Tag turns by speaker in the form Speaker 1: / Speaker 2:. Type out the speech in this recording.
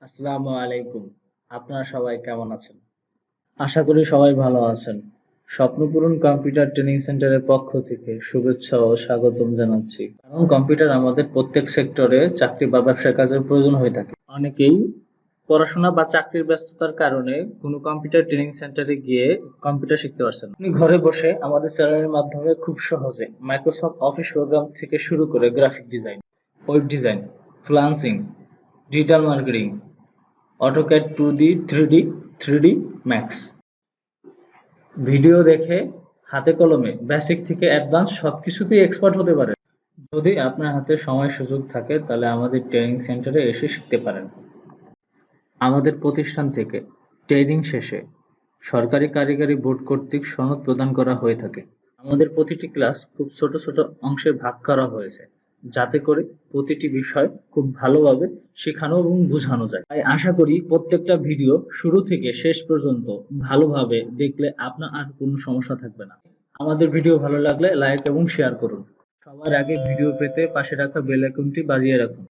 Speaker 1: আসসালামু আলাইকুম। আপনারা সবাই কেমন আছেন? আশা করি সবাই ভালো আছেন। স্বপ্নপূরণ কম্পিউটার ট্রেনিং সেন্টারের পক্ষ থেকে শুভেচ্ছা ও স্বাগতম জানাচ্ছি। কারণ কম্পিউটার আমাদের প্রত্যেক সেক্টরে চাকরি বা ব্যবসার কাজের প্রয়োজন হয়ে থাকে। অনেকেই পড়াশোনা বা চাকরির ব্যস্ততার কারণে কোনো কম্পিউটার ট্রেনিং সেন্টারে গিয়ে কম্পিউটার শিখতে পারছেন না। আপনি ঘরে বসে আমাদের চ্যানেলের মাধ্যমে খুব সহজে মাইক্রোসফট অফিস প্রোগ্রাম থেকে শুরু করে graphic design, web design, freelancing, digital marketing, AutoCAD 2D, 3D, 3D max video দেখে হাতে কলমে বেসিক থেকে অ্যাডভান্স সবকিছুতেই এক্সপার্ট হতে পারে। যদি আপনার হাতে সময় সুযোগ থাকে তাহলে আমাদের ট্রেনিং সেন্টারে এসে শিখতে পারেন। আমাদের প্রতিষ্ঠান থেকে ট্রেনিং শেষে সরকারি কারিগরি বোর্ড কর্তৃক সনদ প্রদান করা হয়ে থাকে। আমাদের প্রতিটি ক্লাস খুব ছোট ছোট অংশে ভাগ করা হয়েছে, যাতে করে প্রতিটি বিষয় খুব ভালোভাবে শেখানো এবং বোঝানো যায়। তাই আশা করি প্রত্যেকটা ভিডিও শুরু থেকে শেষ পর্যন্ত ভালোভাবে দেখলে আপনার আর কোনো সমস্যা থাকবে না। আমাদের ভিডিও ভালো লাগলে লাইক এবং শেয়ার করুন। সবার আগে ভিডিও পেতে পাশে রাখা বেল আইকনটি বাজিয়ে রাখুন।